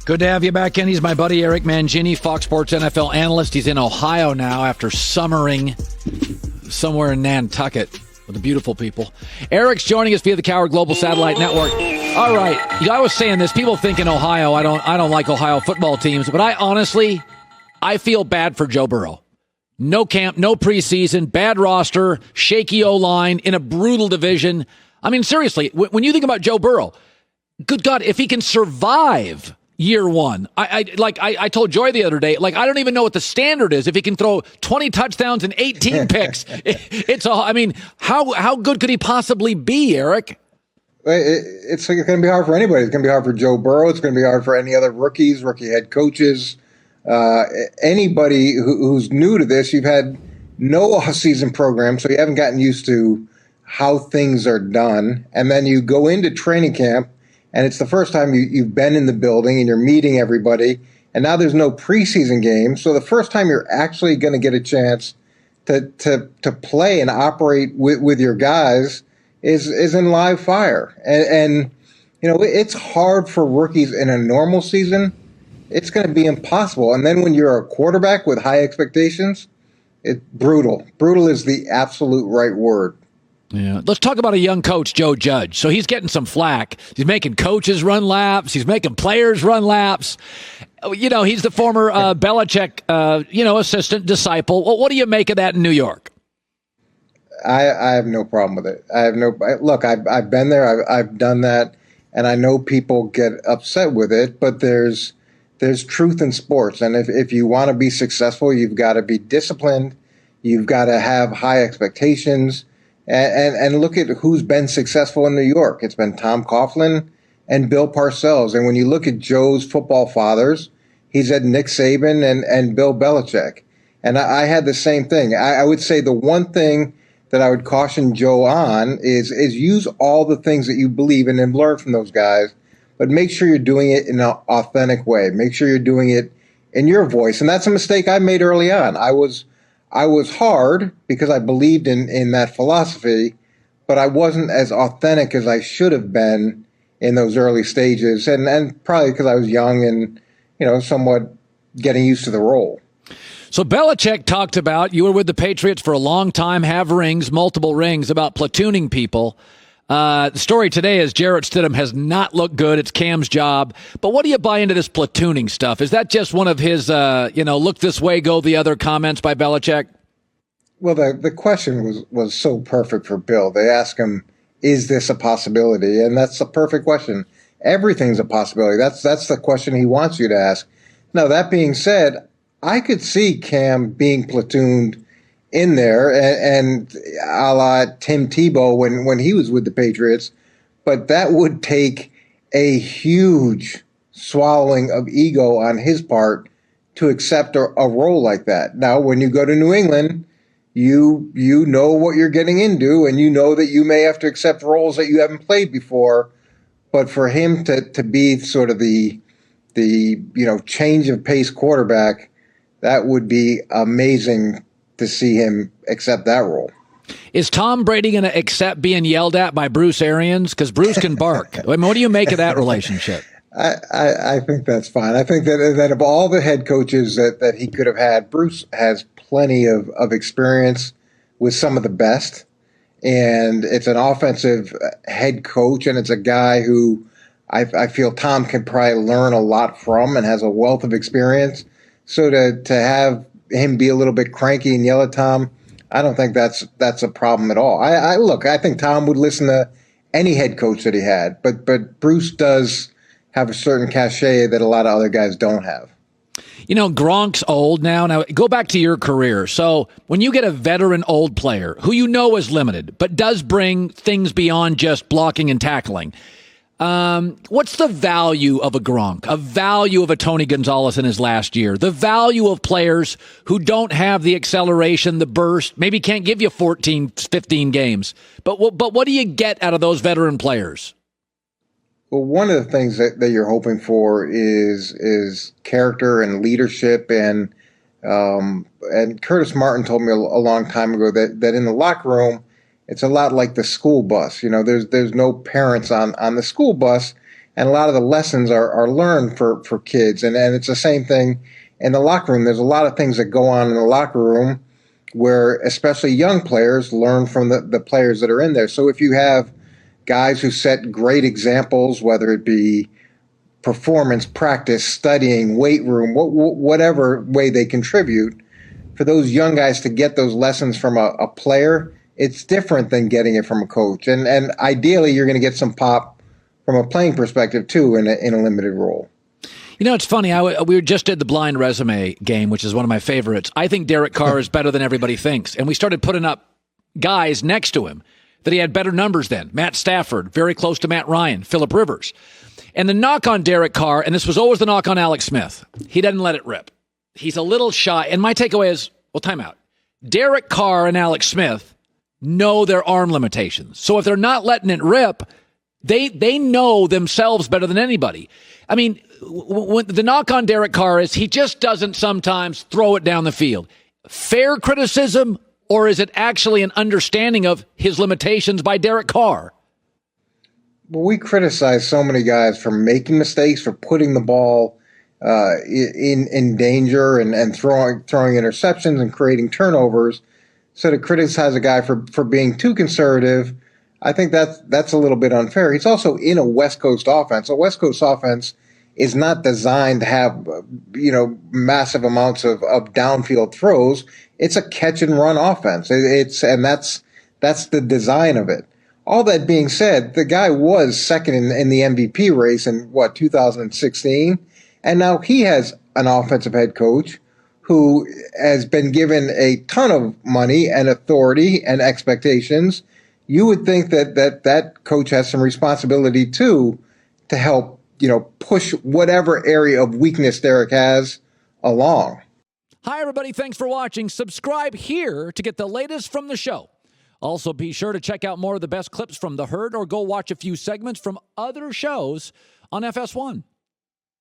Good to have you back in. He's my buddy Eric Mangini, Fox Sports NFL analyst. He's in Ohio now after summering somewhere in Nantucket with the beautiful people. Eric's joining us via the Cowherd Global Satellite Network. All right, I was saying this. People think in Ohio, I don't like Ohio football teams, but I feel bad for Joe Burrow. No camp, no preseason, bad roster, shaky O-line in a brutal division. I mean, seriously, when you think about Joe Burrow, good God, if he can survive year one, I told Joy the other day, I don't even know what the standard is. If he can throw 20 touchdowns and 18 picks, how good could he possibly be, Eric? It's going to be hard for anybody. It's going to be hard for Joe Burrow. It's going to be hard for any other rookies, rookie head coaches. Anybody who's new to this. You've had no off-season program, so you haven't gotten used to how things are done. And then you go into training camp, and it's the first time you've been in the building and you're meeting everybody. And now there's no preseason game, so the first time you're actually going to get a chance to play and operate with your guys is in live fire. And it's hard for rookies in a normal season. It's going to be impossible. And then when you're a quarterback with high expectations, it's brutal. Brutal is the absolute right word. Yeah. Let's talk about a young coach, Joe Judge. So he's getting some flack. He's making coaches run laps. He's making players run laps. He's the former Belichick, assistant, disciple. Well, what do you make of that in New York? I have no problem with it. Look, I've been there. I've done that. And I know people get upset with it, but there's truth in sports. And if you want to be successful, you've got to be disciplined. You've got to have high expectations. And look at who's been successful in New York. It's been Tom Coughlin and Bill Parcells. And when you look at Joe's football fathers, he's had Nick Saban and Bill Belichick. And I had the same thing. I would say the one thing that I would caution Joe on is use all the things that you believe in and learn from those guys. But make sure you're doing it in an authentic way. Make sure you're doing it in your voice. And that's a mistake I made early on. I was hard because I believed in that philosophy, but I wasn't as authentic as I should have been in those early stages. And probably because I was young and, somewhat getting used to the role. So Belichick talked about, you were with the Patriots for a long time, have rings, multiple rings, about platooning people. The story today is Jarrett Stidham has not looked good. It's Cam's job. But what do you buy into this platooning stuff? Is that just one of his, look this way, go the other comments by Belichick? Well, the question was so perfect for Bill. They asked him, is this a possibility? And that's the perfect question. Everything's a possibility. That's the question he wants you to ask. Now, that being said, I could see Cam being platooned in there and a la Tim Tebow when he was with the Patriots, but that would take a huge swallowing of ego on his part to accept a role like that. Now, when you go to New England, you know what you're getting into, and you know that you may have to accept roles that you haven't played before. But for him to be sort of the change of pace quarterback, that would be amazing to see him accept that role. Is Tom Brady going to accept being yelled at by Bruce Arians? Because Bruce can bark. I mean, what do you make of that relationship? I think that's fine. I think that of all the head coaches that he could have had, Bruce has plenty of experience with some of the best. And it's an offensive head coach, and it's a guy who I feel Tom can probably learn a lot from and has a wealth of experience. So to have him be a little bit cranky and yell at Tom, I don't think that's a problem at all. I think Tom would listen to any head coach that he had, but Bruce does have a certain cachet that a lot of other guys don't have. Gronk's old now. Now, go back to your career. So when you get a veteran old player who is limited, but does bring things beyond just blocking and tackling, what's the value of a Gronk, a value of a Tony Gonzalez in his last year, the value of players who don't have the acceleration, the burst, maybe can't give you 14, 15 games. But what do you get out of those veteran players? Well, one of the things that you're hoping for is character and leadership, and Curtis Martin told me a long time ago that in the locker room, it's a lot like the school bus. There's no parents on the school bus, and a lot of the lessons are learned for kids. And it's the same thing in the locker room. There's a lot of things that go on in the locker room where especially young players learn from the players that are in there. So if you have guys who set great examples, whether it be performance, practice, studying, weight room, whatever way they contribute, for those young guys to get those lessons from a player, it's different than getting it from a coach. And ideally, you're going to get some pop from a playing perspective, too, in a limited role. You know, it's funny. We just did the blind resume game, which is one of my favorites. I think Derek Carr is better than everybody thinks. And we started putting up guys next to him that he had better numbers than. Matt Stafford, very close to Matt Ryan, Phillip Rivers. And the knock on Derek Carr, and this was always the knock on Alex Smith, he doesn't let it rip. He's a little shy. And my takeaway is, well, time out. Derek Carr and Alex Smith know their arm limitations. So if they're not letting it rip, they know themselves better than anybody. I mean, the knock on Derek Carr is he just doesn't sometimes throw it down the field. Fair criticism, or is it actually an understanding of his limitations by Derek Carr? Well, we criticize so many guys for making mistakes, for putting the ball in danger and throwing interceptions and creating turnovers. So to criticize a guy for being too conservative, I think that's a little bit unfair. He's also in a West Coast offense. A West Coast offense is not designed to have massive amounts of downfield throws. It's a catch and run offense. That's the design of it. All that being said, the guy was second in the MVP race in 2016, and now he has an offensive head coach who has been given a ton of money and authority and expectations. You would think that coach has some responsibility too to help, push whatever area of weakness Derek has along. Hi, everybody. Thanks for watching. Subscribe here to get the latest from the show. Also, be sure to check out more of the best clips from The Herd or go watch a few segments from other shows on FS1.